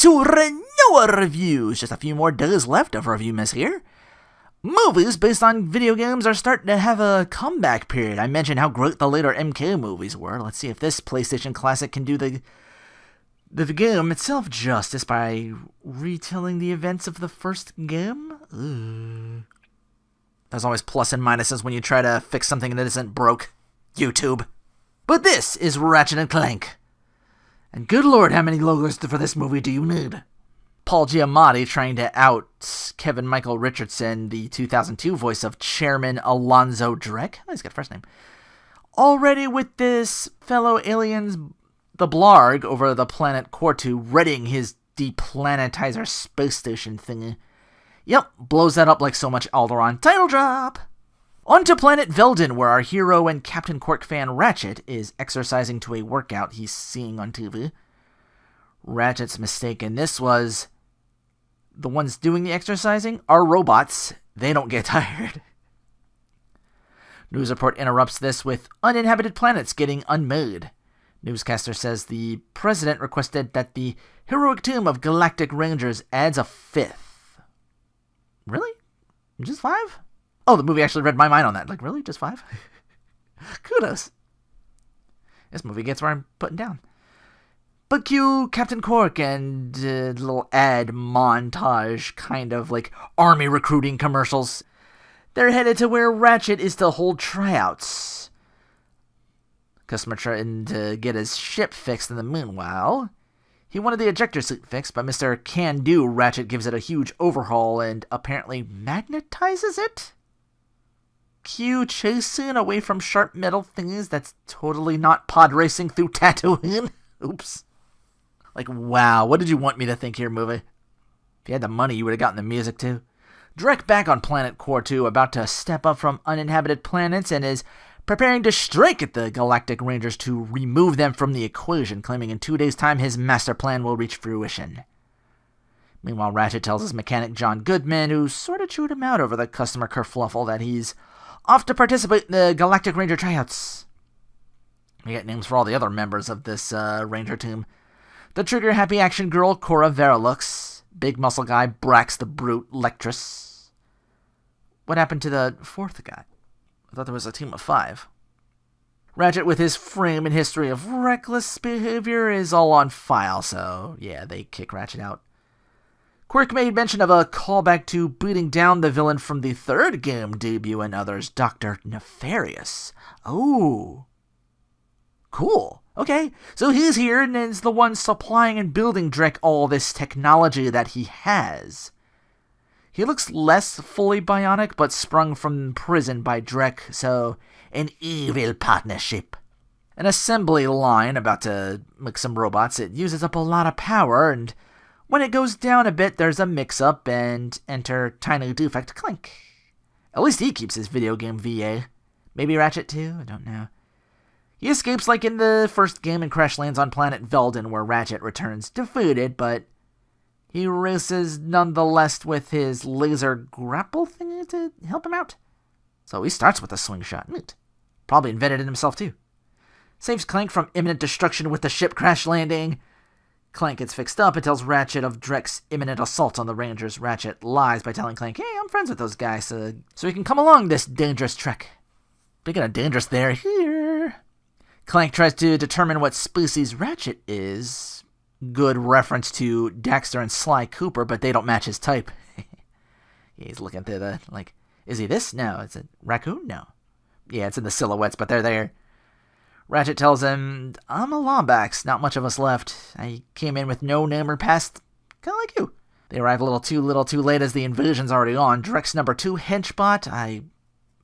to Rinoa Reviews. Just a few more days left of Reviewmas here. Movies based on video games are starting to have a comeback period. I mentioned how great the later MK movies were. Let's see if this PlayStation classic can do the game itself justice by retelling the events of the first game. Ooh. There's always plus and minuses when you try to fix something that isn't broke. YouTube. But this is Ratchet and Clank. And good lord, how many logos for this movie do you need? Paul Giamatti trying to out Kevin Michael Richardson, the 2002 voice of Chairman Alonzo Drek. Oh, he's got a first name. Already with this fellow aliens, the Blarg, over the planet Cortu, readying his deplanetizer space station thingy. Yep, blows that up like so much Alderaan. Title drop! On to planet Velden, where our hero and Captain Quark fan Ratchet is exercising to a workout he's seeing on TV. Ratchet's mistaken. This was the ones doing the exercising are robots. They don't get tired. News report interrupts this with uninhabited planets getting unmade. Newscaster says the president requested that the heroic team of Galactic Rangers adds a 5th. Really? Just 5? Oh, the movie actually read my mind on that. Like, really? Just 5? Kudos. This movie gets where I'm putting down. But cue Captain Quark and little ad montage, kind of like army recruiting commercials. They're headed to where Ratchet is to hold tryouts. Customer trying to get his ship fixed in the meanwhile. He wanted the ejector seat fixed, but Mr. Can-Do Ratchet gives it a huge overhaul and apparently magnetizes it? Cue chase scene away from sharp metal thingies that's totally not pod racing through Tatooine. Oops. Like, wow, what did you want me to think here, movie? If you had the money, you would have gotten the music too. Drek back on planet Cortu, about to step up from uninhabited planets, and is preparing to strike at the Galactic Rangers to remove them from the equation, claiming in 2 days' time his master plan will reach fruition. Meanwhile, Ratchet tells his mechanic John Goodman, who sort of chewed him out over the customer kerfluffle, that he's off to participate in the Galactic Ranger tryouts. We get names for all the other members of this Ranger team. The trigger-happy action girl, Cora Veralux. Big muscle guy, Brax the Brute, Lectress. What happened to the 4th guy? I thought there was a team of 5. Ratchet, with his frame and history of reckless behavior, is all on file, so yeah, they kick Ratchet out. Quirk made mention of a callback to beating down the villain from the 3rd game debut and others, Dr. Nefarious. Oh. Cool. Okay, so he's here and is the one supplying and building Drek all this technology that he has. He looks less fully bionic, but sprung from prison by Drek, so an evil partnership. An assembly line about to make some robots. It uses up a lot of power, and when it goes down a bit, there's a mix-up, and enter Tiny Defect Clank. At least he keeps his video game VA. Maybe Ratchet too? I don't know. He escapes like in the first game and crash lands on planet Velden, where Ratchet returns defeated, but he races nonetheless with his laser grapple thingy to help him out. So he starts with a swing shot. Neat. Probably invented it himself too. Saves Clank from imminent destruction with the ship crash landing. Clank gets fixed up and tells Ratchet of Drek's imminent assault on the Rangers. Ratchet lies by telling Clank, hey, I'm friends with those guys, so he can come along this dangerous trek. Speaking of dangerous, they're here. Clank tries to determine what species Ratchet is. Good reference to Daxter and Sly Cooper, but they don't match his type. He's looking through the, like, is he this? No. It's a raccoon? No. Yeah, it's in the silhouettes, but they're there. Ratchet tells him, I'm a Lombax, not much of us left. I came in with no name or past, kind of like you. They arrive a little too late as the invasion's already on. Drek's number 2 henchbot, I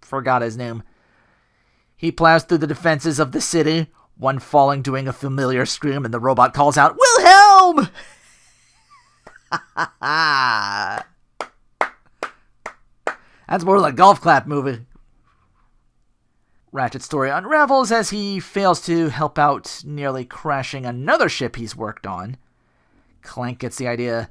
forgot his name. He plows through the defenses of the city, one falling doing a familiar scream, and the robot calls out, Wilhelm! That's more like a golf clap movie. Ratchet's story unravels as he fails to help out nearly crashing another ship he's worked on. Clank gets the idea,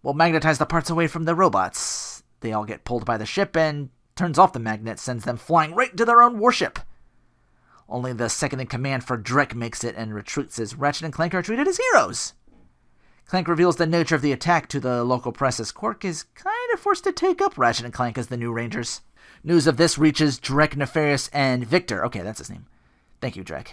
we'll magnetize the parts away from the robots. They all get pulled by the ship and turns off the magnet, sends them flying right to their own warship. Only the second in command for Drek makes it and retreats as Ratchet and Clank are treated as heroes. Clank reveals the nature of the attack to the local press as Quark is kind of forced to take up Ratchet and Clank as the new Rangers. News of this reaches Drek, Nefarious, and Victor. Okay, that's his name. Thank you, Drek.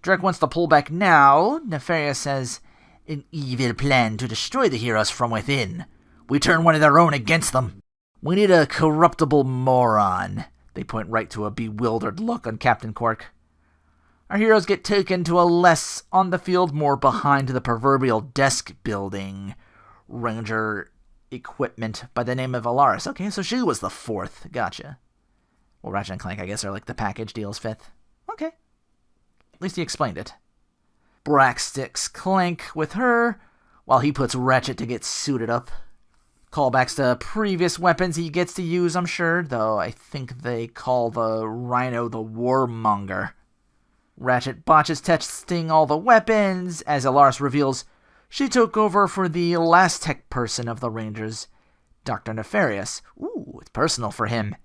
Drek wants to pull back now. Nefarious says, "An evil plan to destroy the heroes from within. We turn one of their own against them. We need a corruptible moron." They point right to a bewildered look on Captain Quark. Our heroes get taken to a less on-the-field, more behind-the-proverbial desk building Ranger equipment by the name of Alaris. Okay, so she was the fourth. Gotcha. Well, Ratchet and Clank, I guess, are like the package deal's fifth. Okay. At least he explained it. Brax sticks Clank with her, while he puts Ratchet to get suited up. Callbacks to previous weapons he gets to use, I'm sure, though I think they call the Rhino the Warmonger. Ratchet botches testing all the weapons, as Alaris reveals she took over for the last tech person of the Rangers, Dr. Nefarious. Ooh, it's personal for him.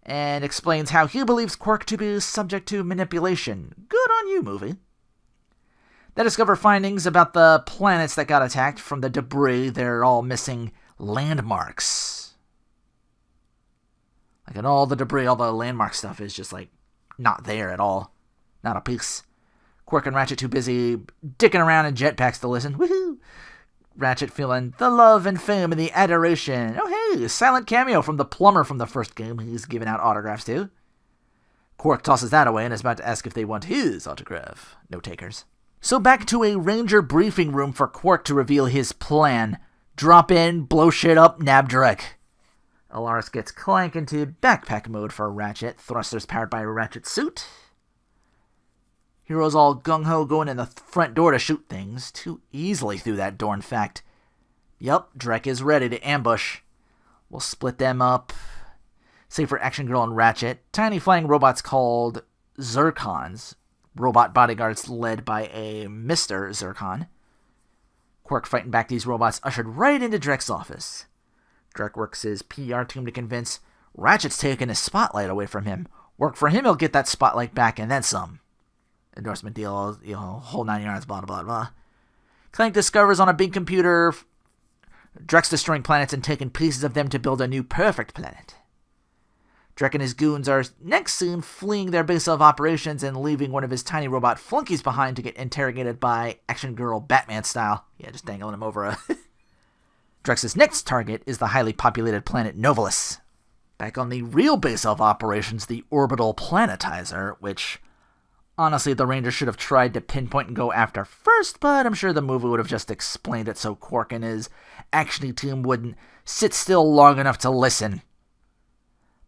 And explains how he believes Quark to be subject to manipulation. Good on you, movie. They discover findings about the planets that got attacked. From the debris, they're all missing landmarks. Like in all the debris, all the landmark stuff is just like not there at all. Not a piece. Quark and Ratchet too busy dicking around in jetpacks to listen. Woohoo! Ratchet feeling the love and fame and the adoration. Oh hey, silent cameo from the plumber from the first game he's giving out autographs to. Quark tosses that away and is about to ask if they want his autograph. No takers. So back to a Ranger briefing room for Quark to reveal his plan. Drop in, blow shit up, nab Drek. Alaris gets Clank into backpack mode for Ratchet. Thrusters powered by Ratchet's suit. Heroes all gung-ho going in the front door to shoot things. Too easily through that door, in fact. Yup, Drek is ready to ambush. We'll split them up. Save for Action Girl and Ratchet. Tiny flying robots called Zircons. Robot bodyguards led by a Mr. Zircon. Quark fighting back these robots ushered right into Drek's office. Drek works his PR team to convince Ratchet's taking his spotlight away from him. Work for him, he'll get that spotlight back and then some. Endorsement deal, whole 9 yards, blah, blah, blah. Clank discovers on a big computer Drek's destroying planets and taking pieces of them to build a new perfect planet. Drek and his goons are next soon fleeing their base of operations and leaving one of his tiny robot flunkies behind to get interrogated by Action Girl Batman style. Yeah, just dangling him over a... Drex's next target is the highly populated planet Novalis. Back on the real base of operations, the Orbital Planetizer, which... honestly, the Rangers should have tried to pinpoint and go after first, but I'm sure the movie would have just explained it so Quark and his action team wouldn't sit still long enough to listen.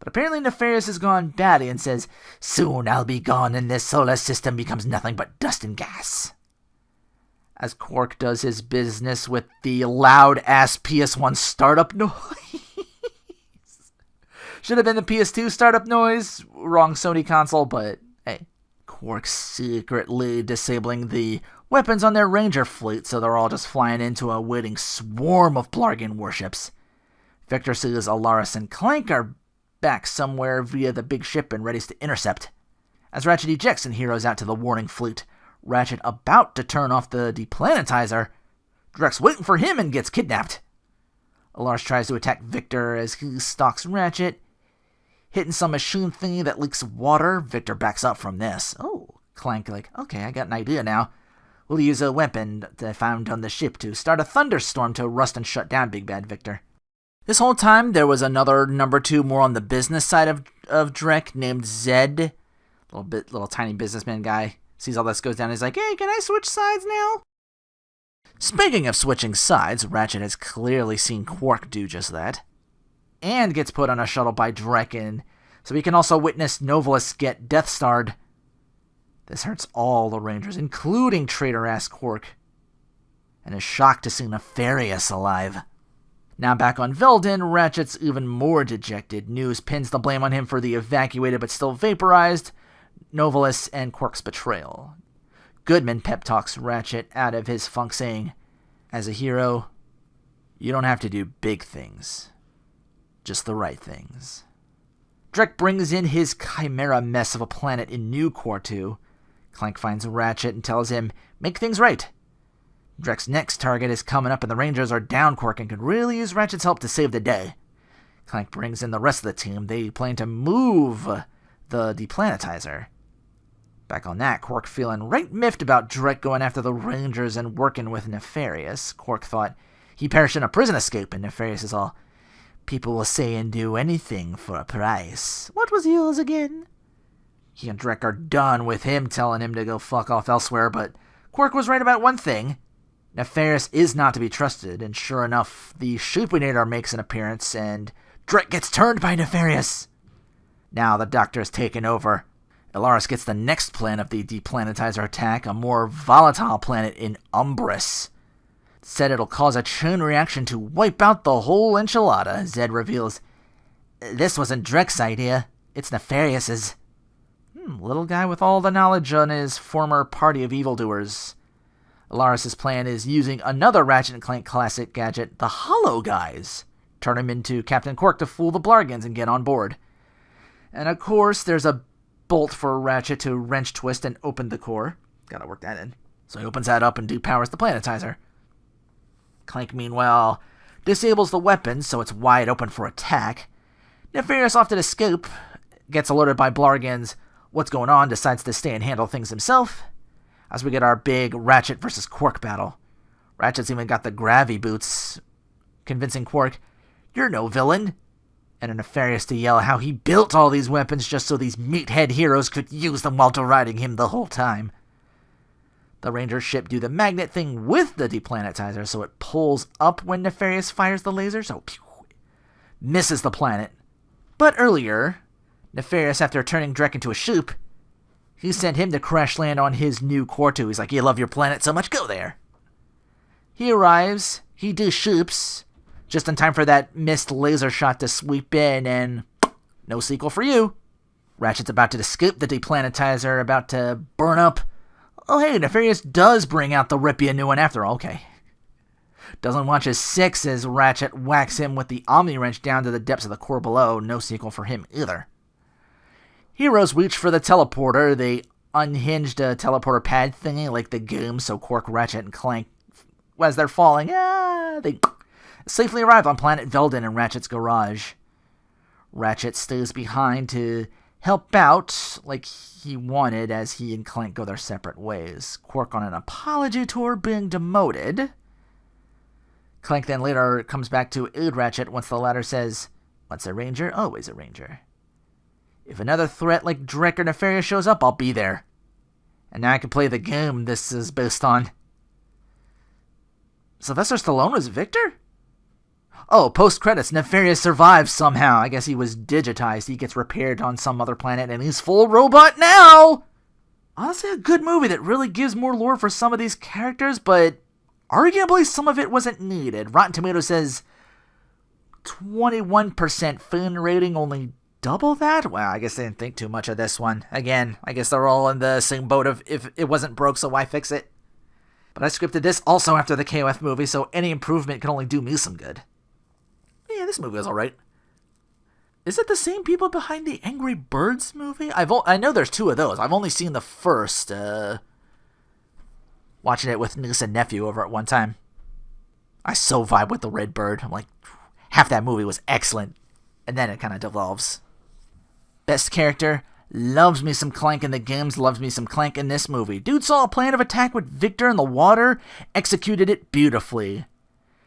But apparently Nefarious has gone batty and says, "Soon I'll be gone and this solar system becomes nothing but dust and gas." As Quark does his business with the loud-ass PS1 startup noise. Should have been the PS2 startup noise. Wrong Sony console, but hey. Quark secretly disabling the weapons on their Ranger fleet, so they're all just flying into a waiting swarm of Blargan warships. Victor sees Alaris and Clank are back somewhere via the big ship and ready to intercept. As Ratchet ejects and heroes out to the warning fleet, Ratchet about to turn off the deplanetizer, Drek's waiting for him and gets kidnapped. Alaris tries to attack Victor as he stalks Ratchet, hitting some machine thingy that leaks water. Victor backs up from this. Oh, Clank like, okay, I got an idea now. We'll use a weapon that I found on the ship to start a thunderstorm to rust and shut down Big Bad Victor. This whole time, there was another number 2 more on the business side of Drek named Zed. Little tiny businessman guy. Sees all this goes down, he's like, hey, can I switch sides now? Speaking of switching sides, Ratchet has clearly seen Quark do just that. And gets put on a shuttle by Drek, so he can also witness Novalis get Death-Starred. This hurts all the Rangers, including traitor-ass Quark, and is shocked to see Nefarious alive. Now back on Veldin, Ratchet's even more dejected. News pins the blame on him for the evacuated but still vaporized Novalis and Quark's betrayal. Goodman pep talks Ratchet out of his funk, saying, "As a hero, you don't have to do big things. Just the right things." Drek brings in his chimera mess of a planet in New Quartu. Clank finds Ratchet and tells him, make things right. Drek's next target is coming up and the Rangers are down Quark and could really use Ratchet's help to save the day. Clank brings in the rest of the team. They plan to move the deplanetizer. Back on that, Quark feeling right miffed about Drek going after the Rangers and working with Nefarious. Quark thought he perished in a prison escape, and Nefarious is all, "People will say and do anything for a price. What was yours again?" He and Drek are done with him telling him to go fuck off elsewhere, but Quark was right about one thing. Nefarious is not to be trusted, and sure enough, the Shoopinator makes an appearance, and Drek gets turned by Nefarious. Now the Doctor has taken over. Ilaris gets the next plan of the deplanetizer attack, a more volatile planet in Umbris. Said it'll cause a chain reaction to wipe out the whole enchilada. Zed reveals, "This wasn't Drek's idea. It's Nefarious's." Little guy with all the knowledge on his former party of evildoers. Ilaris' plan is using another Ratchet and Clank classic gadget, the Hollow Guys. Turn him into Captain Quark to fool the Blargans and get on board. And of course, there's a bolt for Ratchet to wrench twist and open the core. Gotta work that in. So he opens that up and depowers the planetizer. Clank, meanwhile, disables the weapon so it's wide open for attack. Nefarious off to the scoop, gets alerted by Blargans what's going on, decides to stay and handle things himself, as we get our big Ratchet versus Quark battle. Ratchet's even got the gravy boots, convincing Quark, "You're no villain," and a Nefarious to yell how he built all these weapons just so these meathead heroes could use them while deriding him the whole time. The Ranger ship do the magnet thing with the deplanetizer so it pulls up when Nefarious fires the laser, so pew, misses the planet. But earlier, Nefarious, after turning Drek into a shoop, he sent him to crash land on his new core too. He's like, "You love your planet so much, go there." He arrives, he de-shoops, just in time for that missed laser shot to sweep in, and no sequel for you. Ratchet's about to escape the deplanetizer, about to burn up. Oh hey, Nefarious does bring out the rip you new one after all, okay. Doesn't watch his six as Ratchet whacks him with the Omni Wrench down to the depths of the core below. No sequel for him either. Heroes reach for the teleporter. They unhinged a teleporter pad thingy like the game, so Quark, Ratchet, and Clank, as they're falling, they safely arrive on planet Velden in Ratchet's garage. Ratchet stays behind to help out like he wanted as he and Clank go their separate ways. Quark on an apology tour being demoted. Clank then later comes back to aid Ratchet once the latter says, "Once a Ranger, always a Ranger. If another threat like Drek or Nefarious shows up, I'll be there." And now I can play the game this is based on. Sylvester Stallone was Victor? Oh, post-credits, Nefarious survives somehow. I guess he was digitized. He gets repaired on some other planet, and he's full robot now! Honestly, a good movie that really gives more lore for some of these characters, but arguably some of it wasn't needed. Rotten Tomatoes says 21% fan rating, only double that? Well, I guess they didn't think too much of this one. Again, I guess they're all in the same boat of if it wasn't broke, so why fix it? But I scripted this also after the KOF movie, so any improvement can only do me some good. Yeah, this movie was alright. Is it the same people behind the Angry Birds movie? I know there's two of those. I've only seen the first. Watching it with niece and nephew over at one time. I so vibe with the Red Bird. I'm like, half that movie was excellent. And then it kind of devolves. Best character, loves me some Clank in the games, loves me some Clank in this movie. Dude saw a plan of attack with Victor in the water, executed it beautifully.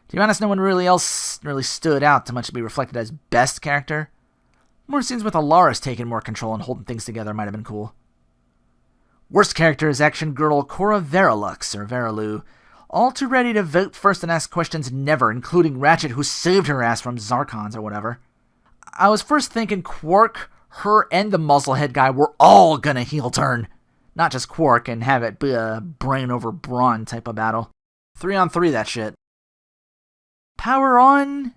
To be honest, no one else really stood out to much to be reflected as best character. More scenes with Ilaris taking more control and holding things together might have been cool. Worst character is action girl Cora Verilux, or Verilu. All too ready to vote first and ask questions never, including Ratchet, who saved her ass from Zarkons or whatever. I was first thinking Quark, her, and the Muzzlehead guy were all gonna heel turn. Not just Quark and have it be a brain over brawn type of battle. 3-on-3 that shit. Power on.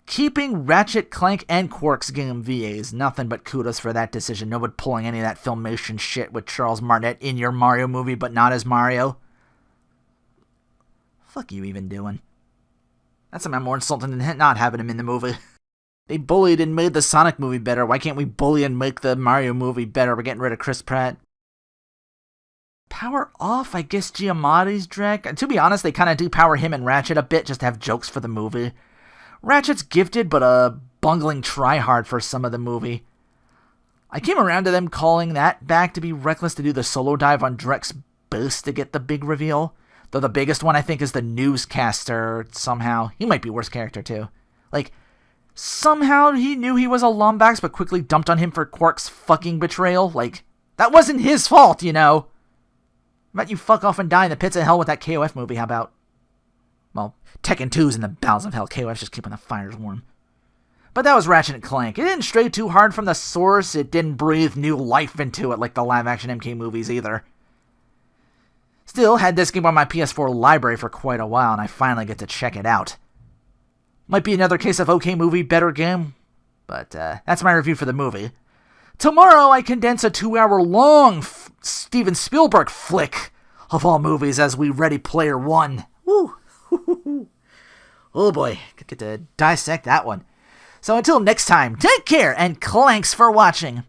Keeping Ratchet, Clank, and Quark's game VAs. Nothing but kudos for that decision. No one pulling any of that Filmation shit with Charles Martinet in your Mario movie, but not as Mario. Fuck you even doing? That's amount more insulting than not having him in the movie. They bullied and made the Sonic movie better. Why can't we bully and make the Mario movie better? We're getting rid of Chris Pratt. Power off, I guess Giamatti's Drek. To be honest, they kind of do power him and Ratchet a bit just to have jokes for the movie. Ratchet's gifted, but a bungling tryhard for some of the movie. I came around to them calling that back to be reckless to do the solo dive on Drek's boost to get the big reveal. Though the biggest one, I think, is the newscaster somehow. He might be worst character, too. Like, somehow he knew he was a Lombax, but quickly dumped on him for Quark's fucking betrayal. Like, that wasn't his fault, you know. Bet you fuck off and die in the pits of hell with that KOF movie, how about? Well, Tekken 2's in the bowels of hell. KOF's just keeping the fires warm. But that was Ratchet and Clank. It didn't stray too hard from the source. It didn't breathe new life into it like the live-action MK movies either. Still, had this game on my PS4 library for quite a while, and I finally get to check it out. Might be another case of okay movie, better game, but that's my review for the movie. Tomorrow, I condense a 2-hour-long Steven Spielberg flick of all movies as we Ready Player One. Woo! Oh boy, get to dissect that one. So until next time, take care, and clanks for watching.